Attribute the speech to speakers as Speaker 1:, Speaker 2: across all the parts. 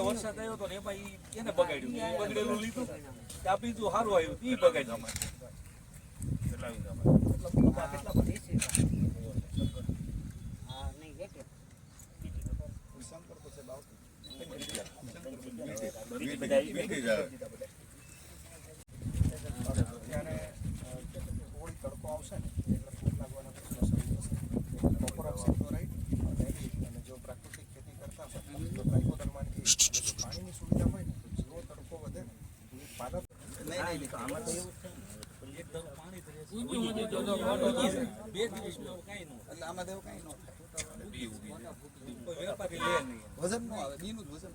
Speaker 1: વરસાદ આવ્યો તો એમાં એને બગાડ્યું, બગડેલું લીધું, આ બીજું સારું આવ્યું, એ બગાડ્યું. તડકો આવશે ને એટલે ફૂટ લાગવાના પ્રશ્નો શરૂ થશે. બપોર આવશે તો રાઈટ, અને જો પ્રાકૃતિક ખેતી કરતા હોય તો ટ્રાઇકોડર્માથી જો પાણીની સુવિધા હોય ને તો જેવો તડકો વધે ને પાલક નહીં આમાં તો એવું છે એકદમ પાણી બે દિવસ કાંઈ ન એટલે આમાં દેવું કાંઈ ન થાય. વેપારી લે નહીં, વજન ન આવે, બીનું જ વજન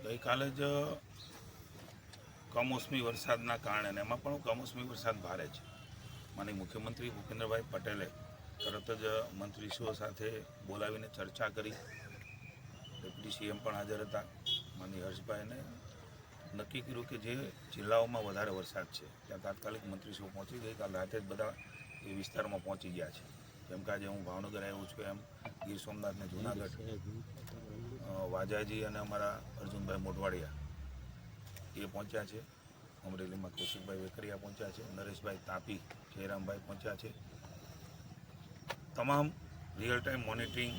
Speaker 2: ગઈકાલે જ કમોસમી વરસાદના કારણે એમાં પણ કમોસમી વરસાદ ભારે છે. માનનીય મુખ્યમંત્રી ભૂપેન્દ્રભાઈ પટેલે તરત જ મંત્રીશ્રીઓ સાથે બોલાવીને ચર્ચા કરી. ડેપ્યુટી સીએમ પણ હાજર હતા. માનનીય હર્ષભાઈને નક્કી કર્યું કે જે જિલ્લાઓમાં વધારે વરસાદ છે ત્યાં તાત્કાલિક મંત્રીશ્રીઓ પહોંચી ગઈકાલ રાતે જ બધા એ વિસ્તારમાં પહોંચી ગયા છે. જેમ કે આજે હું ભાવનગર આવ્યો છું એમ ગીર સોમનાથ ને જૂનાગઢ, વાજાજી અને અમારા અર્જુનભાઈ મોઢવાડિયા એ પહોંચ્યા છે. અમરેલીમાં કૌશિકભાઈ વેકરિયા પહોંચ્યા છે. નરેશભાઈ તાપી, જયરામભાઈ પહોંચ્યા છે. તમામ રિયલ ટાઈમ મોનિટરિંગ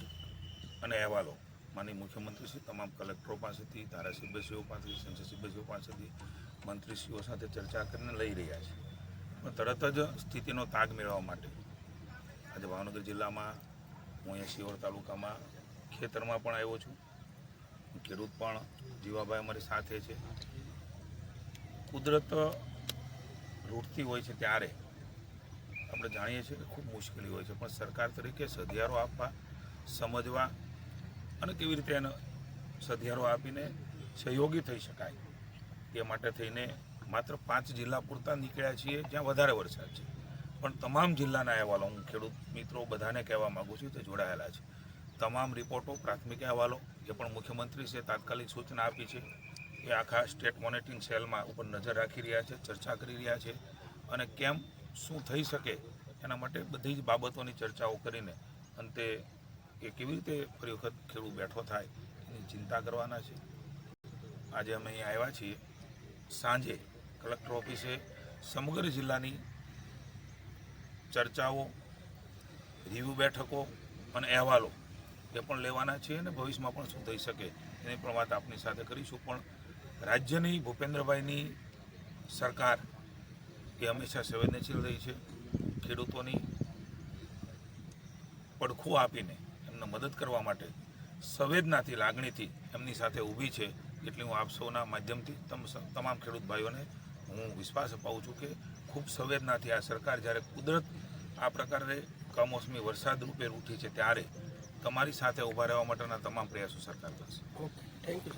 Speaker 2: અને અહેવાલો માનનીય મુખ્યમંત્રીશ્રી તમામ કલેક્ટરો પાસેથી, ધારાસભ્યશ્રીઓ પાસેથી, સંસદ સભ્યશ્રીઓ પાસેથી મંત્રીશ્રીઓ સાથે ચર્ચા કરીને લઈ રહ્યા છે. પણ તરત જ સ્થિતિનો તાગ મેળવવા માટે આજે ભાવનગર જિલ્લામાં હું અહીંયા શિહોર તાલુકામાં ખેતરમાં પણ આવ્યો છું. ખેડૂત પણ જીવાભાઈ અમારી સાથે છે. કુદરત રૂટતી હોય છે ત્યારે આપણે જાણીએ છીએ કે ખૂબ મુશ્કેલી હોય છે, પણ સરકાર તરીકે સધિયારો આપવા, સમજવા અને કેવી રીતે એને સધિયારો આપીને સહયોગી થઈ શકાય તે માટે થઈને માત્ર 5 જિલ્લા પૂરતા નીકળ્યા છીએ જ્યાં વધારે વરસાદ છે. પણ તમામ જિલ્લાના અહેવાલો હું ખેડૂત મિત્રો બધાને કહેવા માગું છું તે જોડાયેલા છે. તમામ રિપોર્ટો, પ્રાથમિક અહેવાલો જે પણ મુખ્યમંત્રીશ્રીએ તાત્કાલિક સૂચના આપી છે એ આખા સ્ટેટ મોનિટરિંગ સેલમાં ઉપર નજર રાખી રહ્યા છે, ચર્ચા કરી રહ્યા છે અને કેમ શું થઈ શકે એના માટે બધી જ બાબતોની ચર્ચાઓ કરીને અંતે કે કેવી રીતે ફરી વખત ખેડૂત બેઠો થાય એની ચિંતા કરવાના છે. આજે અમે અહીં આવ્યા છીએ. સાંજે કલેક્ટર ઓફિસે સમગ્ર જિલ્લાની ચર્ચાઓ, રિવ્યૂ બેઠકો અને અહેવાલો એ પણ લેવાના છે અને ભવિષ્યમાં પણ શું થઈ શકે એની પણ વાત આપની સાથે કરીશું. પણ રાજ્યની ભૂપેન્દ્રભાઈની સરકાર એ હંમેશા સંવેદનશીલ રહી છે. ખેડૂતોની પડખું આપીને એમને મદદ કરવા માટે સંવેદનાથી, લાગણીથી એમની સાથે ઊભી છે. એટલે હું આપ સૌના માધ્યમથી તમામ ખેડૂત ભાઈઓને હું વિશ્વાસ અપાવું છું કે ખૂબ સંવેદનાથી આ સરકાર જ્યારે કુદરત આ પ્રકારે કમોસમી વરસાદ રૂપે ઉઠી છે ત્યારે તમારી સાથે ઊભા રહેવા માટેના તમામ પ્રયાસો સરકાર કરશે.
Speaker 3: Okay, thank you.